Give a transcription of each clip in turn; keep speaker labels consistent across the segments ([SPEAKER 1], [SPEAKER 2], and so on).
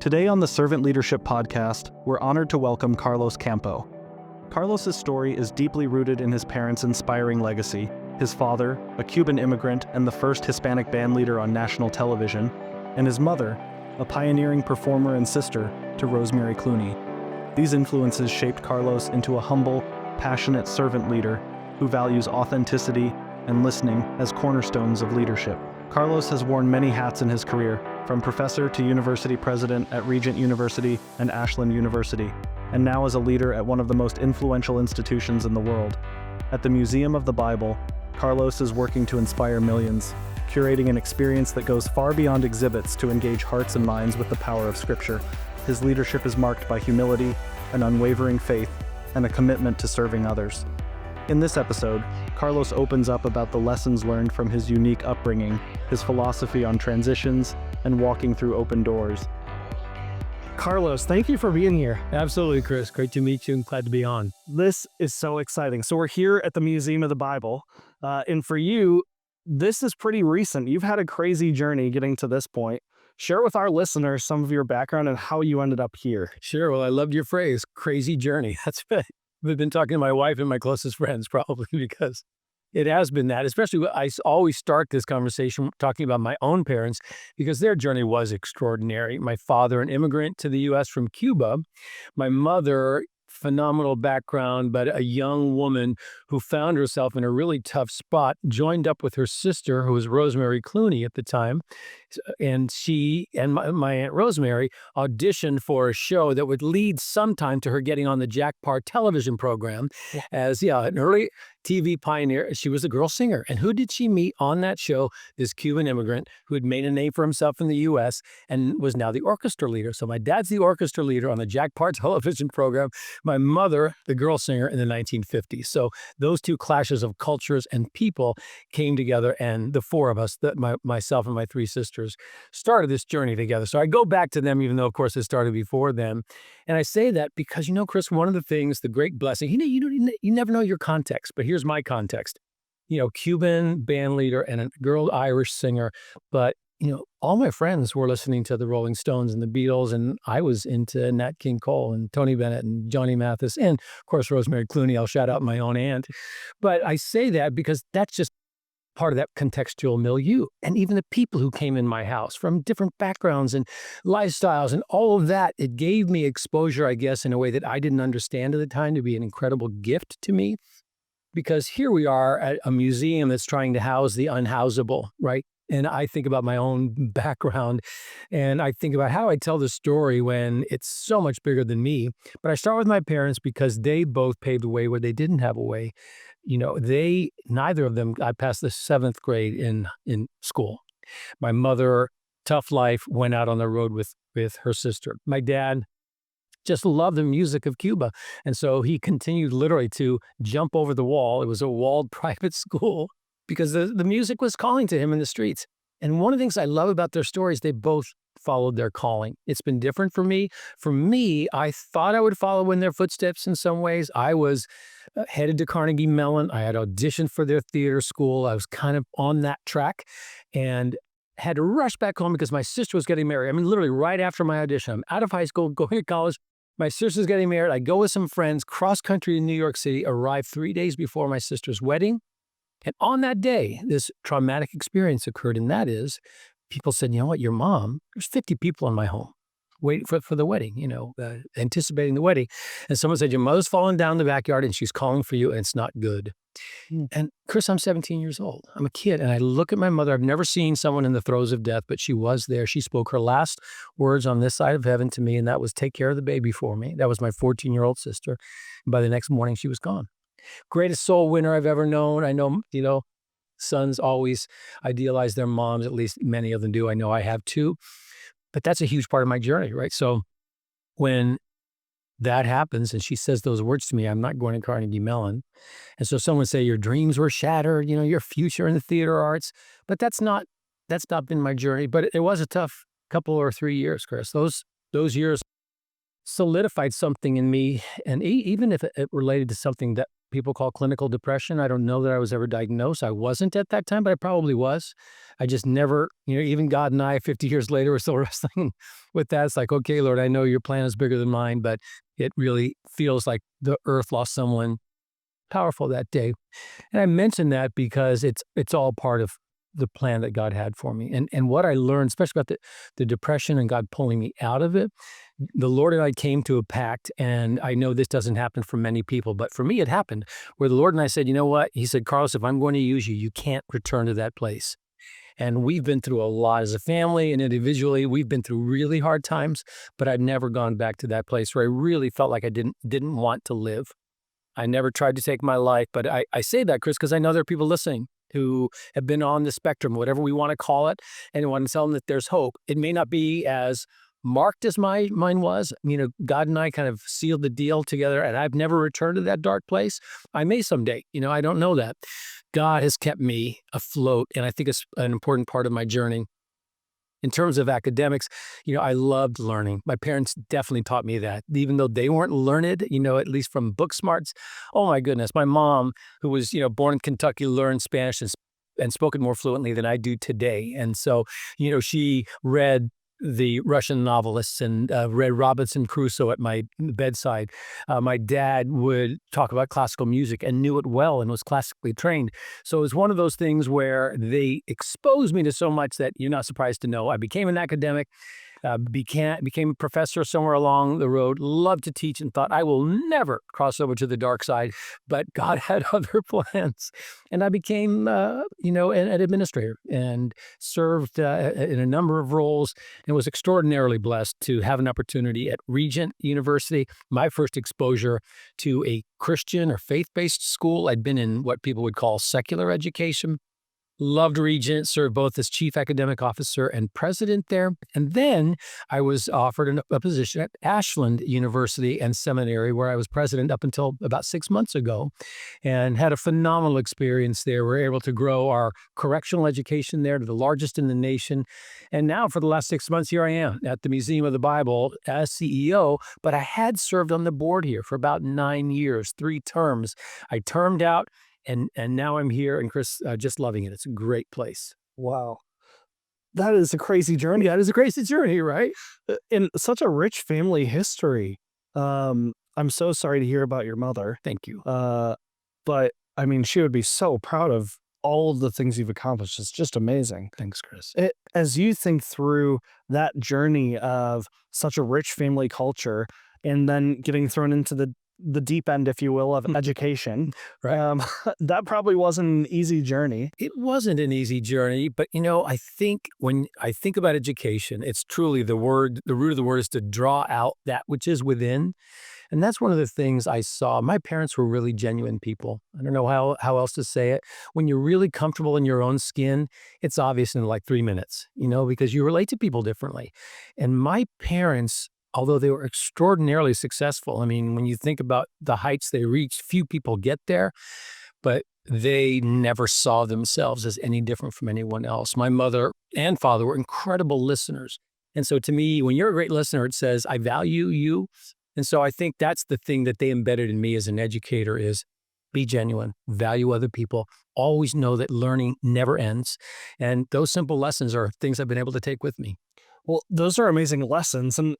[SPEAKER 1] Today on the Servant Leadership Podcast, we're honored to welcome Carlos Campo. Carlos's story is deeply rooted in his parents' inspiring legacy, his father, a Cuban immigrant and the first Hispanic bandleader on national television, and his mother, a pioneering performer and sister to Rosemary Clooney. These influences shaped Carlos into a humble, passionate servant leader who values authenticity and listening as cornerstones of leadership. Carlos has worn many hats in his career, from professor to university president at Regent University and Ashland University, and now as a leader at one of the most influential institutions in the world. At the Museum of the Bible, Carlos is working to inspire millions, curating an experience that goes far beyond exhibits to engage hearts and minds with the power of Scripture. His leadership is marked by humility, an unwavering faith, and a commitment to serving others. In this episode, Carlos opens up about the lessons learned from his unique upbringing, his philosophy on transitions, and walking through open doors.
[SPEAKER 2] Carlos, thank you for being here. Absolutely, Chris. Great to meet you and glad to be on.
[SPEAKER 1] This is so exciting. So we're here at the Museum of the Bible, and for you, this is pretty recent. You've had a crazy journey getting to this point. Share with our listeners some of your background and how you ended up here.
[SPEAKER 2] Sure. Well, I loved your phrase, crazy journey. That's it. I've been talking to my wife and my closest friends probably because it has been that, especially I always start this conversation talking about my own parents because their journey was extraordinary. My father, an immigrant to the U.S. from Cuba. My mother, phenomenal background, but a young woman who found herself in a really tough spot, joined up with her sister, who was Rosemary Clooney at the time. And she and my Aunt Rosemary auditioned for a show that would lead sometime to her getting on the Jack Paar television program as, an early TV pioneer. She was a girl singer. And who did she meet on that show? This Cuban immigrant who had made a name for himself in the U.S. and was now the orchestra leader. So my dad's the orchestra leader on the Jack Paar television program. My mother, the girl singer in the 1950s. So those two clashes of cultures and people came together, and the four of us, myself and my three sisters, started this journey together. So I go back to them, even though, of course, it started before them. And I say that because, Chris, one of the things, the great blessing, you never know your context, but here's my context. Cuban band leader and a girl Irish singer, but all my friends were listening to the Rolling Stones and the Beatles, and I was into Nat King Cole and Tony Bennett and Johnny Mathis, and of course, Rosemary Clooney. I'll shout out my own aunt. But I say that because that's just part of that contextual milieu. And even the people who came in my house from different backgrounds and lifestyles and all of that, it gave me exposure, I guess, in a way that I didn't understand at the time, to be an incredible gift to me. Because here we are at a museum that's trying to house the unhousable, right? And I think about my own background, and I think about how I tell the story when it's so much bigger than me. But I start with my parents because they both paved the way where they didn't have a way. Neither of them, I passed the seventh grade in school. My mother, tough life, went out on the road with her sister. My dad just loved the music of Cuba. And so he continued literally to jump over the wall. It was a walled private school because the music was calling to him in the streets. And one of the things I love about their stories, they both followed their calling. It's been different for me. For me, I thought I would follow in their footsteps in some ways. I was headed to Carnegie Mellon. I had auditioned for their theater school. I was kind of on that track and had to rush back home because my sister was getting married. I mean, literally right after my audition, I'm out of high school, going to college. My sister's getting married. I go with some friends, cross country in New York City, arrive 3 days before my sister's wedding. And on that day, this traumatic experience occurred. And that is, people said, you know what, your mom, there's 50 people in my home waiting for the wedding, anticipating the wedding. And someone said, your mother's falling down the backyard and she's calling for you and it's not good. And Chris, I'm 17 years old. I'm a kid. And I look at my mother. I've never seen someone in the throes of death, but she was there. She spoke her last words on this side of heaven to me. And that was, take care of the baby for me. That was my 14-year-old sister. And by the next morning, she was gone. Greatest soul winner I've ever known. I know, sons always idealize their moms. At least many of them do. I know I have too. But that's a huge part of my journey, right? So when that happens and she says those words to me, I'm not going to Carnegie Mellon. And so someone say your dreams were shattered, your future in the theater arts. But that's not been my journey. But it was a tough couple or 3 years, Chris. Those years solidified something in me. And even if it related to something that people call clinical depression. I don't know that I was ever diagnosed. I wasn't at that time, but I probably was. I just never, even God and I, 50 years later, we're still wrestling with that. It's like, okay, Lord, I know your plan is bigger than mine, but it really feels like the earth lost someone powerful that day. And I mention that because it's all part of the plan that God had for me. And what I learned, especially about the depression and God pulling me out of it, the Lord and I came to a pact, and I know this doesn't happen for many people, but for me it happened, where the Lord and I said, you know what? He said, Carlos, if I'm going to use you, you can't return to that place. And we've been through a lot as a family and individually. We've been through really hard times, but I've never gone back to that place where I really felt like I didn't want to live. I never tried to take my life, but I say that, Chris, because I know there are people listening who have been on the spectrum, whatever we want to call it, and I want to tell them that there's hope. It may not be as marked as mine was. God and I kind of sealed the deal together, and I've never returned to that dark place. I may someday, I don't know that. God has kept me afloat, and I think it's an important part of my journey. In terms of academics, I loved learning. My parents definitely taught me that, even though they weren't learned, at least from book smarts. Oh my goodness. My mom, who was, born in Kentucky, learned Spanish and spoke it more fluently than I do today. And so, she read the Russian novelists and read Robinson Crusoe at my bedside. My dad would talk about classical music and knew it well and was classically trained. So it was one of those things where they exposed me to so much that you're not surprised to know I became an academic. Became a professor somewhere along the road, loved to teach and thought I will never cross over to the dark side, but God had other plans. And I became, an administrator and served in a number of roles and was extraordinarily blessed to have an opportunity at Regent University, my first exposure to a Christian or faith-based school. I'd been in what people would call secular education. Loved Regent, served both as chief academic officer and president there. And then I was offered a position at Ashland University and Seminary, where I was president up until about 6 months ago, and had a phenomenal experience there. We were able to grow our correctional education there to the largest in the nation. And now for the last 6 months, here I am at the Museum of the Bible as CEO, but I had served on the board here for about 9 years, 3 terms. I termed out. And now I'm here, and Chris, just loving it. It's a great place.
[SPEAKER 1] Wow. That is a crazy journey.
[SPEAKER 2] That is a crazy journey, right?
[SPEAKER 1] In such a rich family history. I'm so sorry to hear about your mother.
[SPEAKER 2] Thank you.
[SPEAKER 1] But I mean, she would be so proud of all of the things you've accomplished. It's just amazing.
[SPEAKER 2] Thanks, Chris.
[SPEAKER 1] As you think through that journey of such a rich family culture and then getting thrown into the deep end, if you will, of education.
[SPEAKER 2] Right.
[SPEAKER 1] That probably wasn't an easy journey.
[SPEAKER 2] It wasn't an easy journey, but I think when I think about education, it's truly the root of the word is to draw out that which is within. And that's one of the things I saw. My parents were really genuine people. I don't know how else to say it. When you're really comfortable in your own skin, it's obvious in like 3 minutes, because you relate to people differently. And my parents, although they were extraordinarily successful, I mean, when you think about the heights they reached, few people get there, but they never saw themselves as any different from anyone else. My mother and father were incredible listeners. And so to me, when you're a great listener, it says, I value you. And so I think that's the thing that they embedded in me as an educator is be genuine, value other people, always know that learning never ends. And those simple lessons are things I've been able to take with me.
[SPEAKER 1] Well, those are amazing lessons. And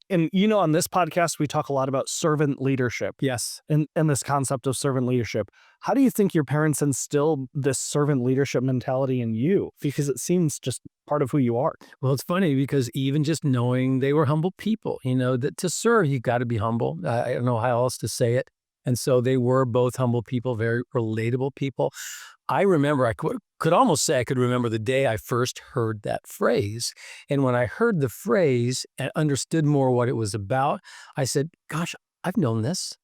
[SPEAKER 1] on this podcast, we talk a lot about servant leadership.
[SPEAKER 2] Yes.
[SPEAKER 1] And this concept of servant leadership. How do you think your parents instilled this servant leadership mentality in you? Because it seems just part of who you are.
[SPEAKER 2] Well, it's funny because even just knowing they were humble people, that to serve, you got to be humble. I don't know how else to say it. And so they were both humble people, very relatable people. I remember, I could almost say I could remember the day I first heard that phrase. And when I heard the phrase and understood more what it was about, I said, gosh, I've known this.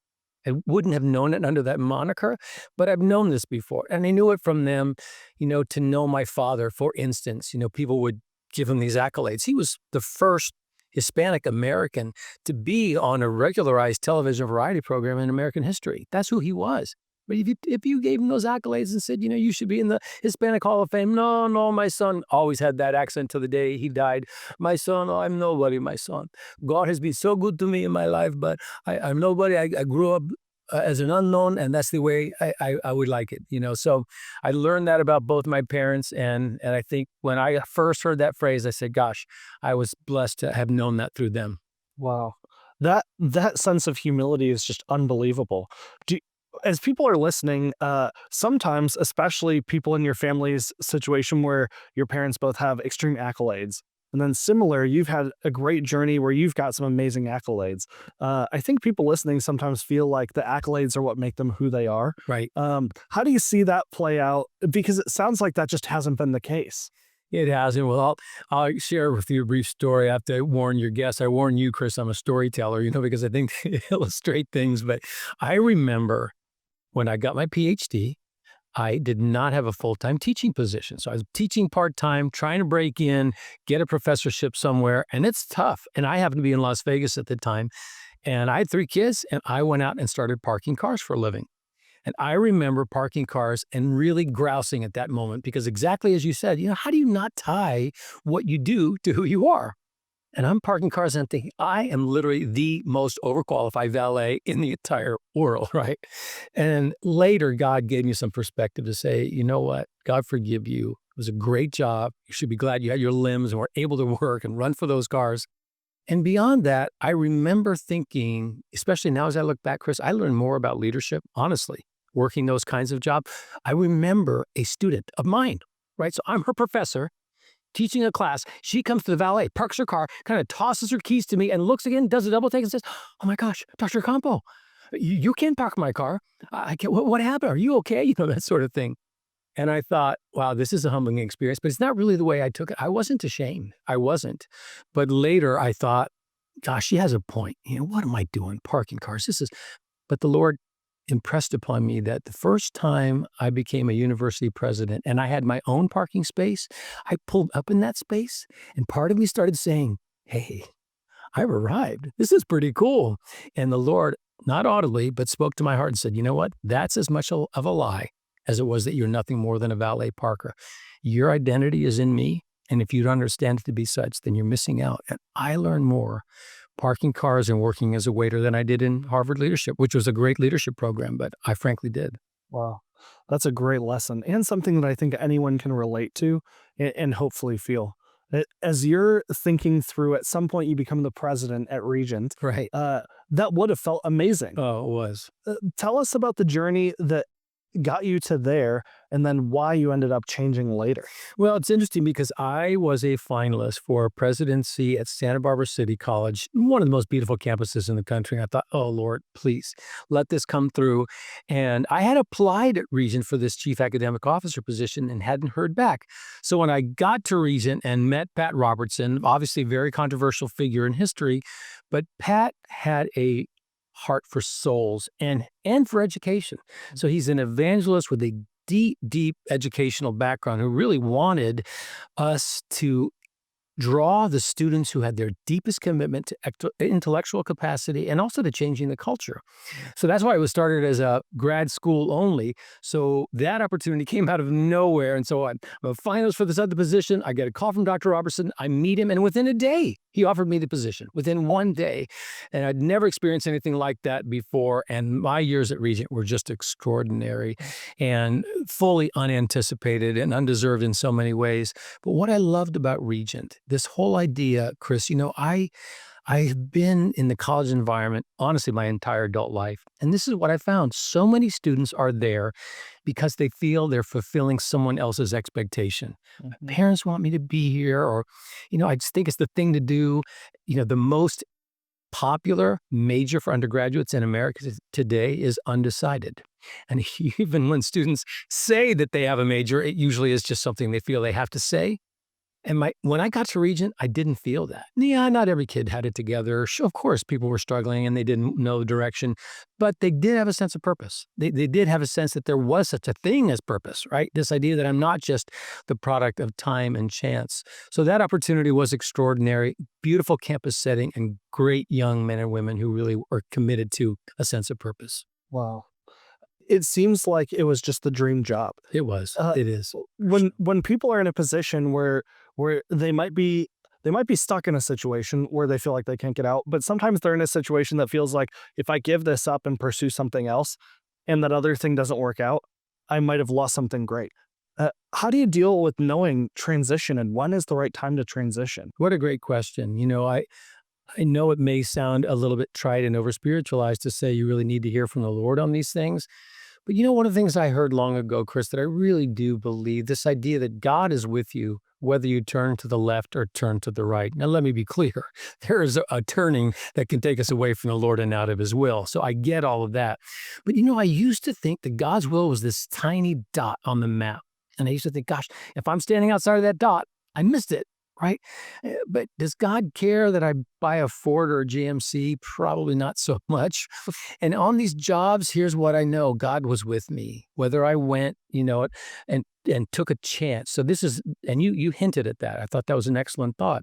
[SPEAKER 2] I wouldn't have known it under that moniker, but I've known this before. And I knew it from them, to know my father, for instance, people would give him these accolades. He was the first Hispanic American to be on a regularized television variety program in American history. That's who he was. But if you gave him those accolades and said, you should be in the Hispanic Hall of Fame, no, my son always had that accent till the day he died. My son, I'm nobody, my son. God has been so good to me in my life, but I'm nobody. I grew up as an unknown, and that's the way I would like it, you know. So I learned that about both my parents, and I think when I first heard that phrase, I said, "Gosh, I was blessed to have known that through them."
[SPEAKER 1] Wow. That sense of humility is just unbelievable. Do As people are listening, sometimes, especially people in your family's situation where your parents both have extreme accolades, and then similar, you've had a great journey where you've got some amazing accolades. I think people listening sometimes feel like the accolades are what make them who they are.
[SPEAKER 2] Right.
[SPEAKER 1] How do you see that play out? Because it sounds like that just hasn't been the case.
[SPEAKER 2] It hasn't. Well, I'll share with you a brief story. I have to warn your guests. I warn you, Chris, I'm a storyteller, you know, because I think they illustrate things. But I remember when I got my PhD, I did not have a full-time teaching position. So I was teaching part-time, trying to break in, get a professorship somewhere, and it's tough. And I happened to be in Las Vegas at the time, and I had 3 kids, and I went out and started parking cars for a living. And I remember parking cars and really grousing at that moment because exactly as you said, you know, how do you not tie what you do to who you are? And I'm parking cars and I'm thinking, I am literally the most overqualified valet in the entire world, right? And later, God gave me some perspective to say, you know what? God forgive you. It was a great job. You should be glad you had your limbs and were able to work and run for those cars. And beyond that, I remember thinking, especially now as I look back, Chris, I learned more about leadership, honestly, working those kinds of jobs. I remember a student of mine, right? So I'm her professor teaching a class. She comes to the valet, parks her car, kind of tosses her keys to me and looks again, does a double take and says, "Oh my gosh, Dr. Campo, you can't park my car. I can't, what happened? Are you okay?" You know, that sort of thing. And I thought, wow, this is a humbling experience, but it's not really the way I took it. I wasn't ashamed. I wasn't. But later I thought, gosh, she has a point. You know, what am I doing? Parking cars. But the Lord impressed upon me that the first time I became a university president and I had my own parking space, I pulled up in that space and part of me started saying, hey, I've arrived. This is pretty cool. And the Lord, not audibly, but spoke to my heart and said, you know what? That's as much of a lie as it was that you're nothing more than a valet parker. Your identity is in me. And if you don't understand it to be such, then you're missing out. And I learned more parking cars and working as a waiter than I did in Harvard leadership, which was a great leadership program, but I frankly did.
[SPEAKER 1] Wow. That's a great lesson and something that I think anyone can relate to and hopefully feel. As you're thinking through, at some point you become the president at Regent.
[SPEAKER 2] Right.
[SPEAKER 1] That would have felt amazing.
[SPEAKER 2] Oh, it was.
[SPEAKER 1] Tell us about the journey that got you to there and then why you ended up changing later.
[SPEAKER 2] Well, it's interesting because I was a finalist for presidency at Santa Barbara City College, one of the most beautiful campuses in the country. And I thought, oh, Lord, please let this come through. And I had applied at Regent for this chief academic officer position and hadn't heard back. So when I got to Regent and met Pat Robertson, obviously a very controversial figure in history, but Pat had a heart for souls and for education. So he's an evangelist with a deep educational background who really wanted us to draw the students who had their deepest commitment to intellectual capacity and also to changing the culture. So that's why it was started as a grad school only. So that opportunity came out of nowhere. And so I'm a finalist for this other position. I get a call from Dr. Robertson. I meet him. And within a day, he offered me the position within one day. And I'd never experienced anything like that before. And my years at Regent were just extraordinary and fully unanticipated and undeserved in so many ways. But what I loved about Regent, this whole idea, Chris, you know, I've been in the college environment, honestly, my entire adult life. And this is what I found. So many students are there because they feel they're fulfilling someone else's expectation. My parents want me to be here, or, you know, I just think it's the thing to do. You know, the most popular major for undergraduates in America today is undecided. And even when students say that they have a major, it usually is just something they feel they have to say. And when I got to Regent, I didn't feel that. Yeah, not every kid had it together. Sure, of course, people were struggling and they didn't know the direction, but they did have a sense of purpose. They did have a sense that there was such a thing as purpose, right? This idea that I'm not just the product of time and chance. So that opportunity was extraordinary, beautiful campus setting, and great young men and women who really were committed to a sense of purpose.
[SPEAKER 1] Wow. It seems like it was just the dream job.
[SPEAKER 2] It was. It is.
[SPEAKER 1] When people are in a position where they might be they might be stuck in a situation where they feel like they can't get out, but sometimes they're in a situation that feels like if I give this up and pursue something else and that other thing doesn't work out, I might have lost something great. How do you deal with knowing transition and when is the right time to transition?
[SPEAKER 2] What a great question. I know it may sound a little bit trite and over spiritualized to say you really need to hear from the Lord on these things. But one of the things I heard long ago, Chris, that I really do believe, this idea that God is with you, whether you turn to the left or turn to the right. Now, let me be clear. There is a turning that can take us away from the Lord and out of his will. So I get all of that. But, I used to think that God's will was this tiny dot on the map. And I used to think, gosh, if I'm standing outside of that dot, I missed it. Right. But does God care that I buy a Ford or a GMC? Probably not so much. And on these jobs, here's what I know. God was with me, whether I went, and took a chance. So this is, and you hinted at that. I thought that was an excellent thought.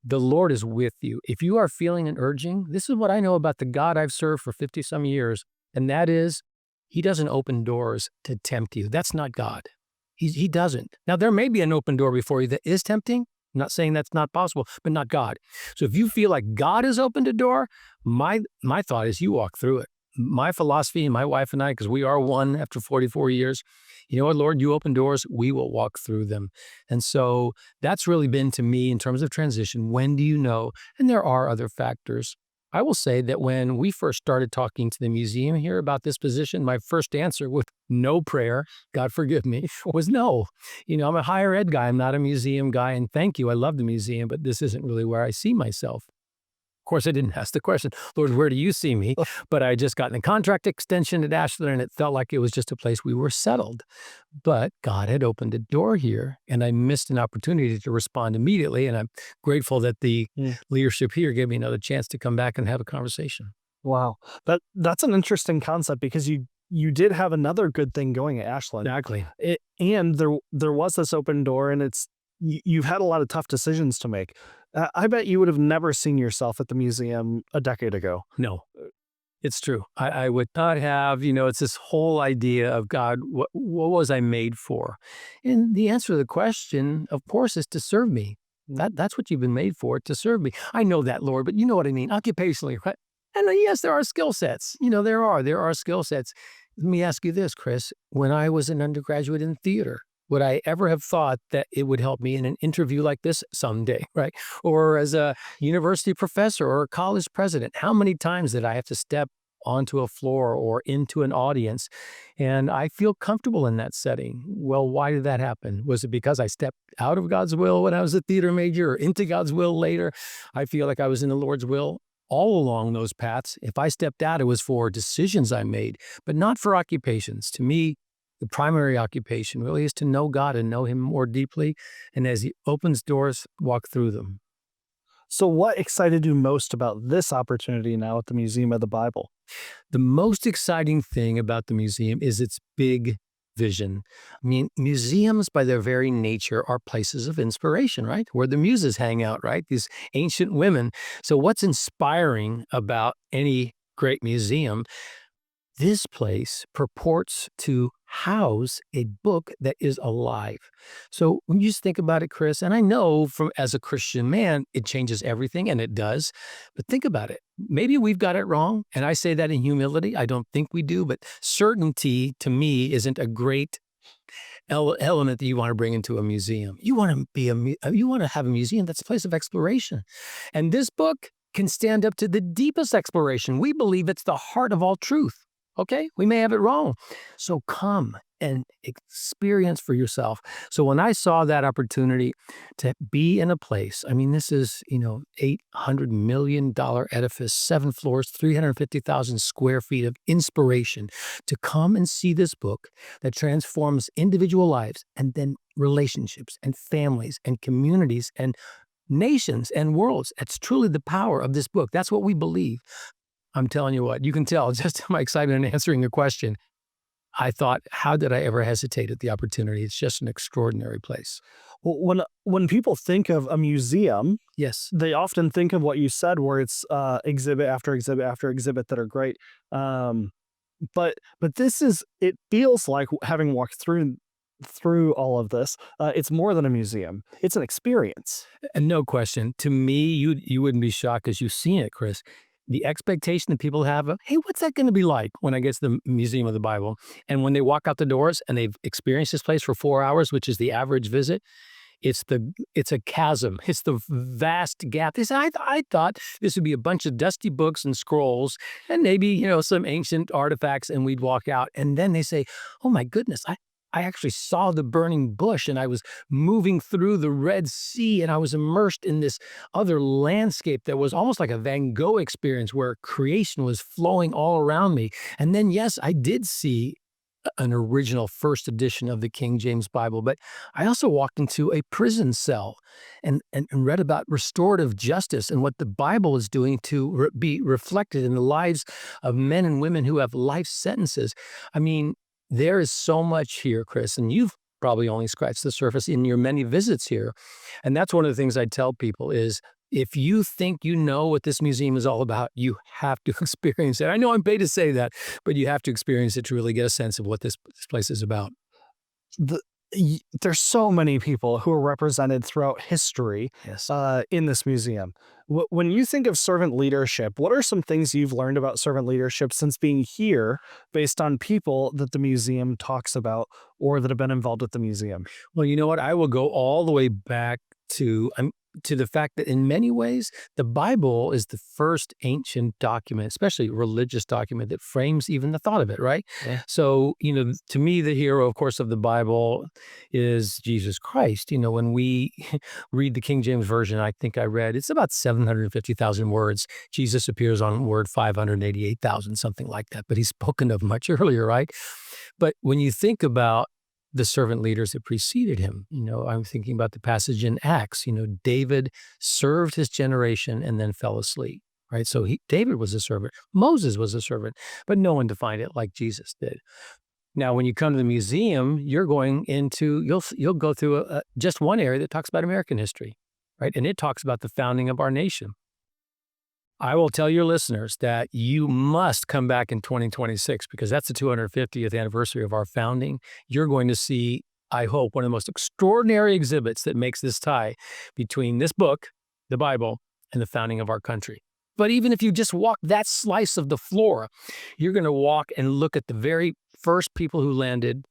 [SPEAKER 2] The Lord is with you. If you are feeling an urging, this is what I know about the God I've served for 50 some years. And that is, he doesn't open doors to tempt you. That's not God. He doesn't. Now, there may be an open door before you that is tempting. I'm not saying that's not possible, but not God. So if you feel like God has opened a door, my thought is you walk through it. My philosophy, and my wife and I, because we are one after 44 years, you know what, Lord, you open doors, we will walk through them. And so that's really been to me in terms of transition. When do you know? And there are other factors. I will say that when we first started talking to the museum here about this position, my first answer with no prayer, God forgive me, was no. I'm a higher ed guy. I'm not a museum guy. And thank you. I love the museum, but this isn't really where I see myself. Of course, I didn't ask the question, Lord, where do you see me? But I just gotten a contract extension at Ashland, and it felt like it was just a place we were settled. But God had opened a door here, and I missed an opportunity to respond immediately. And I'm grateful that the leadership here gave me another chance to come back and have a conversation.
[SPEAKER 1] Wow. That's an interesting concept because you did have another good thing going at Ashland.
[SPEAKER 2] Exactly.
[SPEAKER 1] And there was this open door, and you've had a lot of tough decisions to make. I bet you would have never seen yourself at the museum a decade ago.
[SPEAKER 2] No, it's true. I would not have, it's this whole idea of God, what was I made for? And the answer to the question, of course, is to serve me. That's what you've been made for, to serve me. I know that, Lord, but you know what I mean, occupationally, right? And yes, there are skill sets. There are skill sets. Let me ask you this, Chris. When I was an undergraduate in theater, would I ever have thought that it would help me in an interview like this someday, right? Or as a university professor or a college president? How many times did I have to step onto a floor or into an audience? And I feel comfortable in that setting. Well, why did that happen? Was it because I stepped out of God's will when I was a theater major or into God's will later? I feel like I was in the Lord's will all along those paths. If I stepped out, it was for decisions I made, but not for occupations. To me, the primary occupation really is to know God and know him more deeply. And as he opens doors, walk through them.
[SPEAKER 1] So what excited you most about this opportunity now at the Museum of the Bible?
[SPEAKER 2] The most exciting thing about the museum is its big vision. I mean, museums by their very nature are places of inspiration, right? Where the muses hang out, right? These ancient women. So what's inspiring about any great museum? This place purports to house a book that is alive. So when you just think about it, Chris, and I know as a Christian man, it changes everything, and it does. But think about it. Maybe we've got it wrong, and I say that in humility. I don't think we do, but certainty to me isn't a great element that you want to bring into a museum. You want to have a museum that's a place of exploration, and this book can stand up to the deepest exploration. We believe it's the heart of all truth. Okay, we may have it wrong. So come and experience for yourself. So when I saw that opportunity to be in a place, I mean, this is, $800 million edifice, 7 floors, 350,000 square feet of inspiration, to come and see this book that transforms individual lives and then relationships and families and communities and nations and worlds. It's truly the power of this book. That's what we believe. I'm telling you what, you can tell just my excitement in answering the question. I thought, how did I ever hesitate at the opportunity? It's just an extraordinary place.
[SPEAKER 1] Well, when people think of a museum,
[SPEAKER 2] yes,
[SPEAKER 1] they often think of what you said, where it's exhibit after exhibit after exhibit that are great. But it feels like, having walked through through all of this, it's more than a museum. It's an experience.
[SPEAKER 2] And no question, to me, you wouldn't be shocked because you've seen it, Chris. The expectation that people have of, hey, what's that going to be like when I get to the Museum of the Bible? And when they walk out the doors and they've experienced this place for 4 hours, which is the average visit, it's a chasm. It's the vast gap. They say, I thought this would be a bunch of dusty books and scrolls and maybe, some ancient artifacts, and we'd walk out. And then they say, oh my goodness, I actually saw the burning bush, and I was moving through the Red Sea, and I was immersed in this other landscape that was almost like a Van Gogh experience where creation was flowing all around me. And then, yes, I did see an original first edition of the King James Bible, but I also walked into a prison cell and read about restorative justice and what the Bible is doing to be reflected in the lives of men and women who have life sentences. I mean, there is so much here, Chris, and you've probably only scratched the surface in your many visits here. And that's one of the things I tell people is, if you think you know what this museum is all about, you have to experience it. I know I'm paid to say that, but you have to experience it to really get a sense of what this place is about.
[SPEAKER 1] There's so many people who are represented throughout history
[SPEAKER 2] Yes.
[SPEAKER 1] in this museum. When you think of servant leadership, what are some things you've learned about servant leadership since being here based on people that the museum talks about or that have been involved with the museum?
[SPEAKER 2] Well, you know what? I will go all the way back to the fact that in many ways, the Bible is the first ancient document, especially religious document, that frames even the thought of it, right?
[SPEAKER 1] Yeah.
[SPEAKER 2] So, to me, the hero, of course, of the Bible is Jesus Christ. When we read the King James Version, I think I read, it's about 750,000 words. Jesus appears on word 588,000, something like that, but he's spoken of much earlier, right? But when you think about the servant leaders that preceded him, I'm thinking about the passage in Acts. David served his generation and then fell asleep, right? So David was a servant. Moses was a servant, but no one defined it like Jesus did. Now, when you come to the museum, you're going into, you'll go through just one area that talks about American history, right? And it talks about the founding of our nation. I will tell your listeners that you must come back in 2026 because that's the 250th anniversary of our founding. You're going to see, I hope, one of the most extraordinary exhibits that makes this tie between this book, the Bible, and the founding of our country. But even if you just walk that slice of the floor, you're going to walk and look at the very first people who landed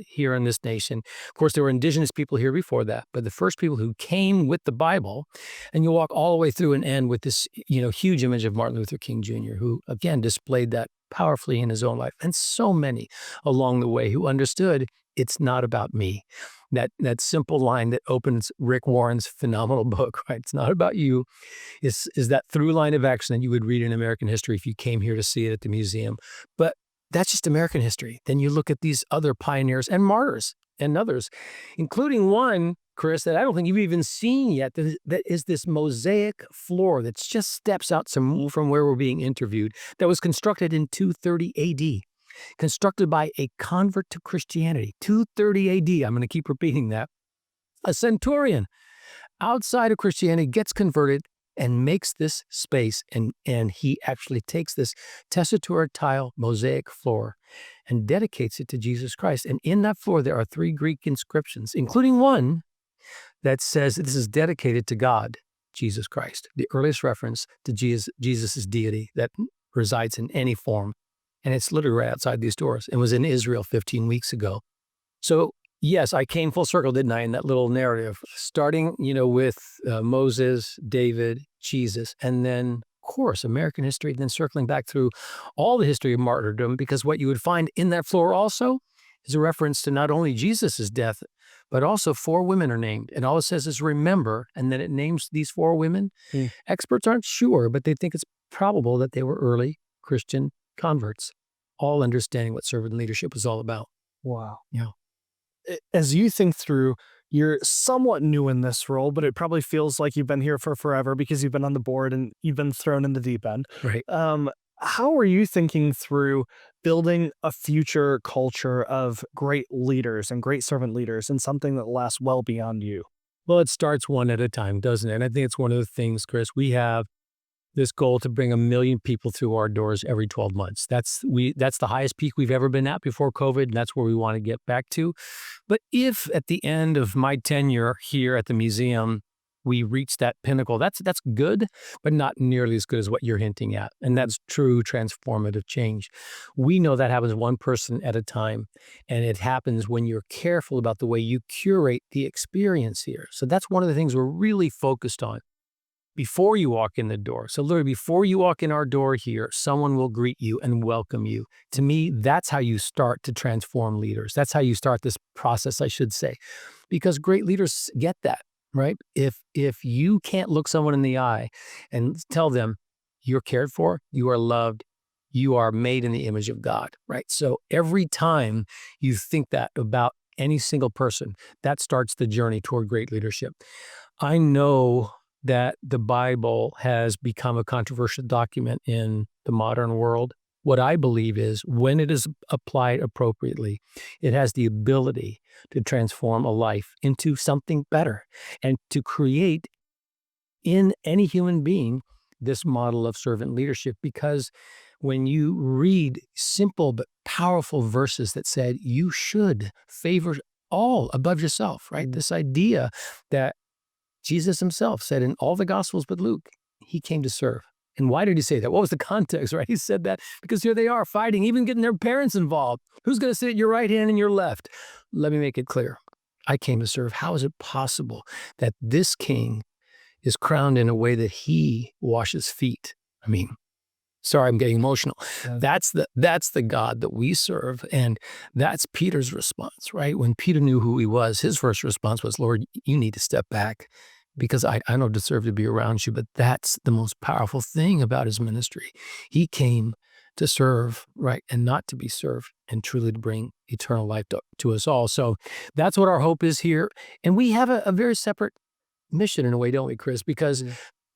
[SPEAKER 2] here in this nation. Of course, there were indigenous people here before that, but the first people who came with the Bible, and you walk all the way through and end with this, huge image of Martin Luther King Jr., who again displayed that powerfully in his own life, and so many along the way who understood it's not about me. That simple line that opens Rick Warren's phenomenal book, right? It's not about you. Is that through line of action that you would read in American history if you came here to see it at the museum. But that's just American history. Then you look at these other pioneers and martyrs and others, including one, Chris, that I don't think you've even seen yet, that is this mosaic floor that just steps out from where we're being interviewed, that was constructed in 230 AD, constructed by a convert to Christianity. 230 AD, I'm going to keep repeating that. A centurion outside of Christianity gets converted and makes this space, and he actually takes this tessitura tile mosaic floor and dedicates it to Jesus Christ. And in that floor, there are 3 Greek inscriptions, including one that says this is dedicated to God, Jesus Christ, the earliest reference to Jesus' deity that resides in any form. And it's literally right outside these doors. It was in Israel 15 weeks ago. So yes, I came full circle, didn't I, in that little narrative, starting, with Moses, David, Jesus, and then, of course, American history, then circling back through all the history of martyrdom, because what you would find in that floor also is a reference to not only Jesus' death, but also 4 women are named. And all it says is remember, and then it names these 4 women. Experts aren't sure, but they think it's probable that they were early Christian converts, all understanding what servant leadership was all about.
[SPEAKER 1] Wow.
[SPEAKER 2] Yeah.
[SPEAKER 1] As you think through, you're somewhat new in this role, but it probably feels like you've been here for forever because you've been on the board and you've been thrown in the deep end.
[SPEAKER 2] Right.
[SPEAKER 1] How are you thinking through building a future culture of great leaders and great servant leaders and something that lasts well beyond you?
[SPEAKER 2] Well, it starts one at a time, doesn't it? And I think it's one of the things, Chris, we have this goal to bring 1 million people through our doors every 12 months. That's the highest peak we've ever been at before COVID, and that's where we want to get back to. But if at the end of my tenure here at the museum, we reach that pinnacle, that's good, but not nearly as good as what you're hinting at. And that's true transformative change. We know that happens one person at a time, and it happens when you're careful about the way you curate the experience here. So that's one of the things we're really focused on before you walk in the door. So literally before you walk in our door here, someone will greet you and welcome you. To me, that's how you start to transform leaders. That's how you start this process, I should say, because great leaders get that, right? If you can't look someone in the eye and tell them you're cared for, you are loved, you are made in the image of God, right? So every time you think that about any single person, that starts the journey toward great leadership. I know that the Bible has become a controversial document in the modern world. What I believe is when it is applied appropriately, it has the ability to transform a life into something better and to create in any human being this model of servant leadership. Because when you read simple but powerful verses that said you should favor all above yourself, right? This idea that Jesus himself said in all the Gospels but Luke, he came to serve. And why did he say that? What was the context, right? He said that because here they are fighting, even getting their parents involved. Who's going to sit at your right hand and your left? Let me make it clear. I came to serve. How is it possible that this king is crowned in a way that he washes feet? I mean, sorry, I'm getting emotional. Yeah. That's the God that we serve. And that's Peter's response, right? When Peter knew who he was, his first response was, Lord, you need to step back because I don't deserve to be around you. But that's the most powerful thing about his ministry. He came to serve, right? And not to be served, and truly to bring eternal life to us all. So that's what our hope is here. And we have a very separate mission in a way, don't we, Chris? Because,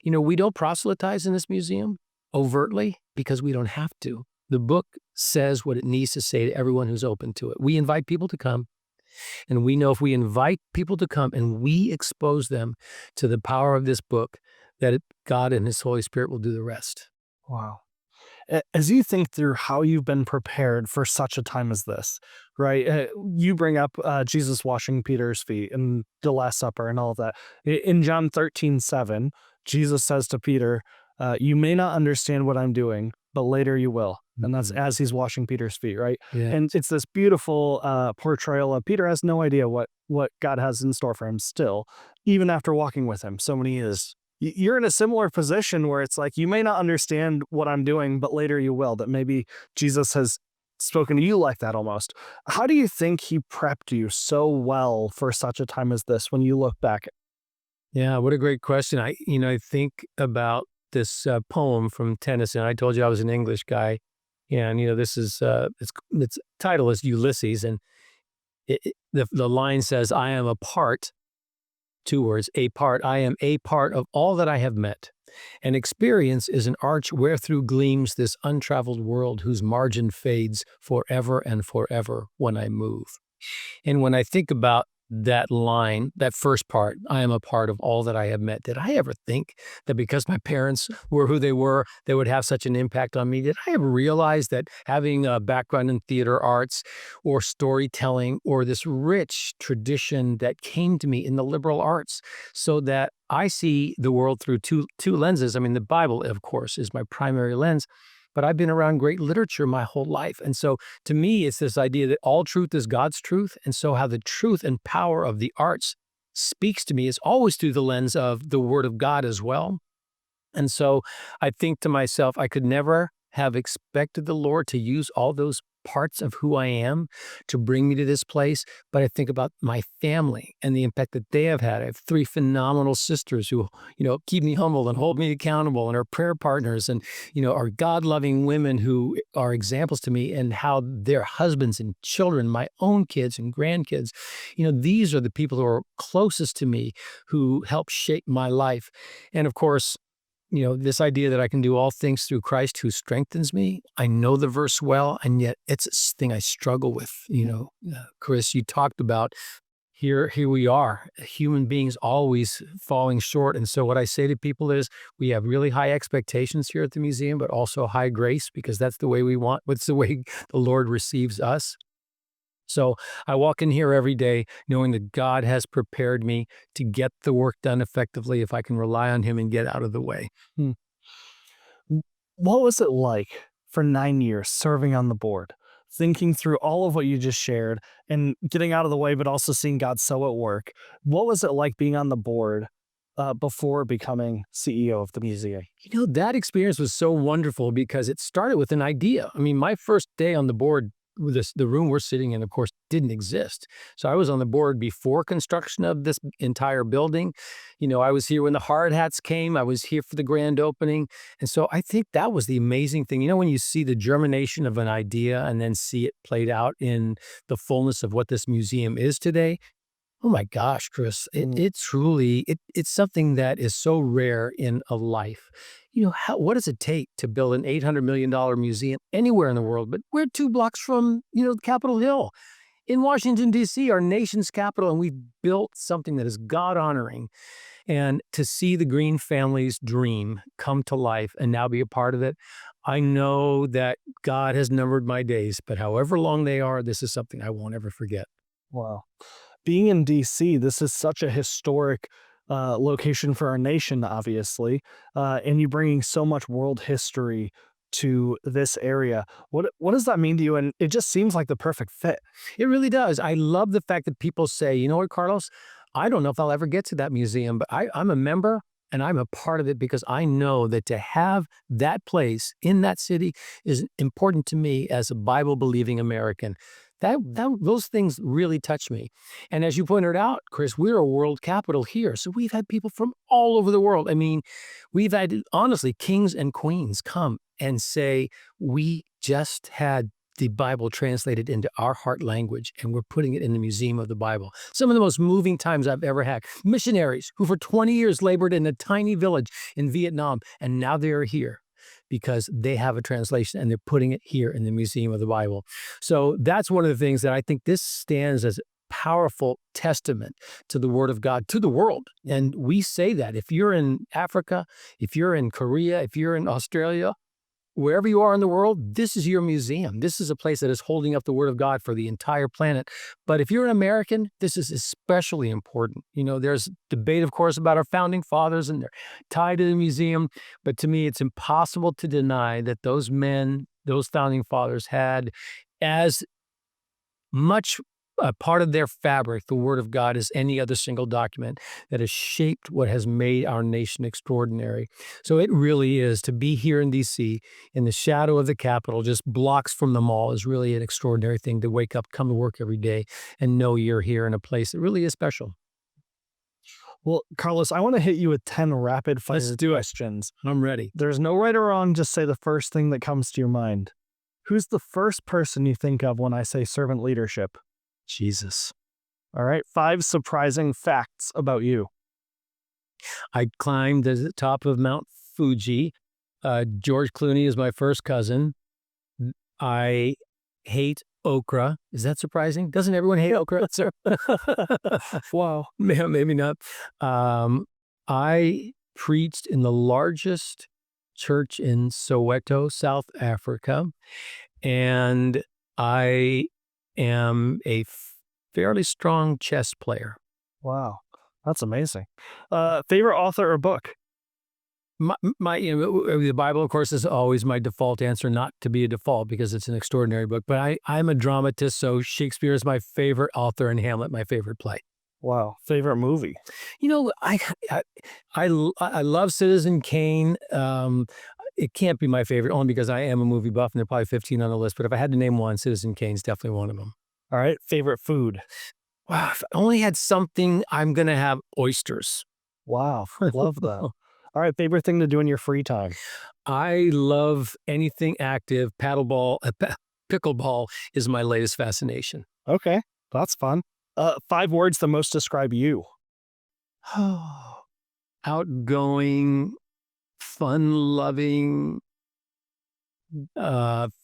[SPEAKER 2] we don't proselytize in this museum overtly because we don't have to. The book says what it needs to say to everyone who's open to it. We invite people to come, and we know if we invite people to come and we expose them to the power of this book, that God and his Holy Spirit will do the rest.
[SPEAKER 1] Wow. As you think through how you've been prepared for such a time as this, right? You bring up Jesus washing Peter's feet and the Last Supper and all of that. In John 13:7, Jesus says to Peter, you may not understand what I'm doing, but later you will. And that's as he's washing Peter's feet, right?
[SPEAKER 2] Yeah.
[SPEAKER 1] And it's this beautiful portrayal of Peter has no idea what God has in store for him still, even after walking with him so many years. You're in a similar position where it's like, you may not understand what I'm doing, but later you will. That maybe Jesus has spoken to you like that almost. How do you think he prepped you so well for such a time as this when you look back?
[SPEAKER 2] Yeah, what a great question. I think about this poem from Tennyson. I told you I was an English guy, and this is its title is Ulysses, and the line says, "I am a part." 2 words, a part. I am a part of all that I have met. And experience is an arch wherethrough gleams this untraveled world whose margin fades forever and forever when I move. And when I think about that line, that first part, I am a part of all that I have met. Did I ever think that because my parents were who they would have such an impact on me? Did I ever realize that having a background in theater arts or storytelling or this rich tradition that came to me in the liberal arts, so that I see the world through two lenses? I mean, the Bible, of course, is my primary lens, but I've been around great literature my whole life. And so to me, it's this idea that all truth is God's truth. And so how the truth and power of the arts speaks to me is always through the lens of the Word of God as well. And so I think to myself, I could never have expected the Lord to use all those parts of who I am to bring me to this place. But I think about my family and the impact that they have had. I have 3 phenomenal sisters who, keep me humble and hold me accountable and are prayer partners and, are God-loving women who are examples to me, and how their husbands and children, my own kids and grandkids, these are the people who are closest to me who help shape my life. And of course, this idea that I can do all things through Christ who strengthens me. I know the verse well, and yet it's a thing I struggle with. Chris, you talked about here we are, human beings always falling short. And so what I say to people is we have really high expectations here at the museum, but also high grace, because that's the way we want, what's the way the Lord receives us. So I walk in here every day knowing that God has prepared me to get the work done effectively if I can rely on him and get out of the way.
[SPEAKER 1] Hmm. What was it like for 9 years serving on the board, thinking through all of what you just shared and getting out of the way, but also seeing God so at work? What was it like being on the board before becoming CEO of the museum?
[SPEAKER 2] That experience was so wonderful because it started with an idea. I mean, my first day on the board, the room we're sitting in, of course, didn't exist. So I was on the board before construction of this entire building. I was here when the hard hats came. I was here for the grand opening. And so I think that was the amazing thing. When you see the germination of an idea and then see it played out in the fullness of what this museum is today. Oh my gosh, Chris, it truly, it's something that is so rare in a life. What does it take to build an $800 million museum anywhere in the world? But we're 2 blocks from, Capitol Hill in Washington, D.C., our nation's capital, and we've built something that is God honoring. And to see the Green family's dream come to life and now be a part of it, I know that God has numbered my days, but however long they are, this is something I won't ever forget.
[SPEAKER 1] Wow. Being in DC, this is such a historic location for our nation, obviously, and you bringing so much world history to this area. What does that mean to you? And it just seems like the perfect fit.
[SPEAKER 2] It really does. I love the fact that people say, you know what, Carlos, I don't know if I'll ever get to that museum, but I'm a member and I'm a part of it because I know that to have that place in that city is important to me as a Bible-believing American. Those things really touch me. And as you pointed out, Chris, we're a world capital here. So we've had people from all over the world. I mean, we've had, honestly, kings and queens come and say, we just had the Bible translated into our heart language, and we're putting it in the Museum of the Bible. Some of the most moving times I've ever had. Missionaries who for 20 years labored in a tiny village in Vietnam, and now they're here because they have a translation and they're putting it here in the Museum of the Bible. So that's one of the things that I think this stands as a powerful testament to the Word of God to the world. And we say that if you're in Africa, if you're in Korea, if you're in Australia, wherever you are in the world, this is your museum. This is a place that is holding up the Word of God for the entire planet. But if you're an American, this is especially important. There's debate, of course, about our founding fathers and they're tied to the museum. But to me, it's impossible to deny that those men, those founding fathers had as much a part of their fabric, the Word of God, as any other single document that has shaped what has made our nation extraordinary. So it really is, to be here in D.C. in the shadow of the Capitol, just blocks from the mall, is really an extraordinary thing to wake up, come to work every day, and know you're here in a place that really is special.
[SPEAKER 1] Well, Carlos, I want to hit you with 10 rapid fire
[SPEAKER 2] Let's do it.
[SPEAKER 1] questions.
[SPEAKER 2] I'm ready.
[SPEAKER 1] There's no right or wrong, just say the first thing that comes to your mind. Who's the first person you think of when I say servant leadership?
[SPEAKER 2] Jesus.
[SPEAKER 1] All right, 5 surprising facts about you.
[SPEAKER 2] I climbed to the top of Mount Fuji. George Clooney is my first cousin. I hate okra. Is that surprising? Doesn't everyone hate okra?
[SPEAKER 1] Wow.
[SPEAKER 2] Maybe not. I preached in the largest church in Soweto, South Africa, and I am a fairly strong chess player.
[SPEAKER 1] Wow, that's amazing. Favorite author or book?
[SPEAKER 2] The Bible, of course, is always my default answer, not to be a default because it's an extraordinary book. But I'm a dramatist, so Shakespeare is my favorite author and Hamlet my favorite play.
[SPEAKER 1] Wow. Favorite movie?
[SPEAKER 2] I love Citizen Kane. It can't be my favorite only because I am a movie buff and there are probably 15 on the list. But if I had to name one, Citizen Kane's definitely one of them.
[SPEAKER 1] All right. Favorite food?
[SPEAKER 2] Wow. If I only had something, I'm going to have oysters.
[SPEAKER 1] Wow. Love that. All right. Favorite thing to do in your free time?
[SPEAKER 2] I love anything active. Pickleball is my latest fascination.
[SPEAKER 1] Okay. That's fun. 5 words that most describe you.
[SPEAKER 2] Outgoing, fun-loving,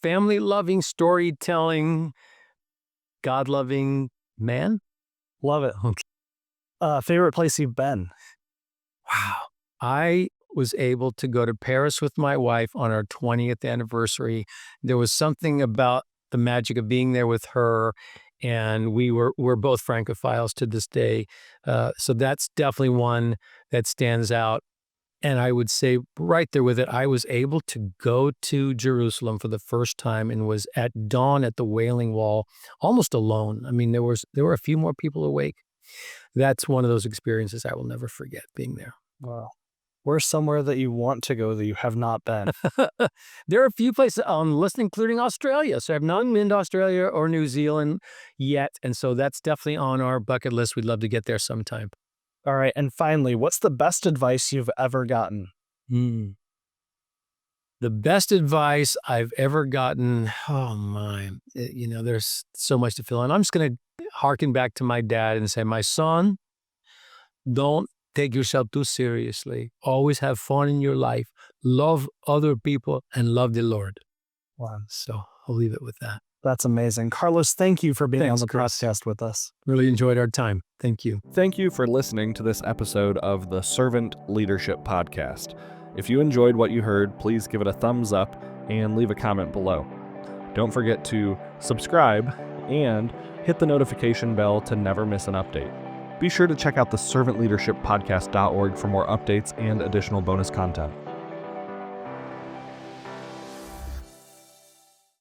[SPEAKER 2] family-loving, storytelling, God-loving man.
[SPEAKER 1] Love it. Favorite place you've been?
[SPEAKER 2] Wow. I was able to go to Paris with my wife on our 20th anniversary. There was something about the magic of being there with her, and we're both Francophiles to this day. So that's definitely one that stands out. And I would say right there with it, I was able to go to Jerusalem for the first time and was at dawn at the Wailing Wall, almost alone. I mean, there were a few more people awake. That's one of those experiences I will never forget, being there.
[SPEAKER 1] Wow. Where's somewhere that you want to go that you have not been?
[SPEAKER 2] There are a few places on the list, including Australia. So I've not been to Australia or New Zealand yet. And so that's definitely on our bucket list. We'd love to get there sometime.
[SPEAKER 1] All right. And finally, what's the best advice you've ever gotten?
[SPEAKER 2] The best advice I've ever gotten, oh my, there's so much to fill in. I'm just going to harken back to my dad and say, my son, don't take yourself too seriously. Always have fun in your life. Love other people and love the Lord.
[SPEAKER 1] Wow.
[SPEAKER 2] So I'll leave it with that.
[SPEAKER 1] That's amazing. Carlos, thank you for being
[SPEAKER 2] Thanks,
[SPEAKER 1] on the
[SPEAKER 2] Chris.
[SPEAKER 1] podcast with us.
[SPEAKER 2] Really enjoyed our time. Thank you.
[SPEAKER 1] Thank you for listening to this episode of the Servant Leadership Podcast. If you enjoyed what you heard, please give it a thumbs up and leave a comment below. Don't forget to subscribe and hit the notification bell to never miss an update. Be sure to check out the servantleadershippodcast.org for more updates and additional bonus content.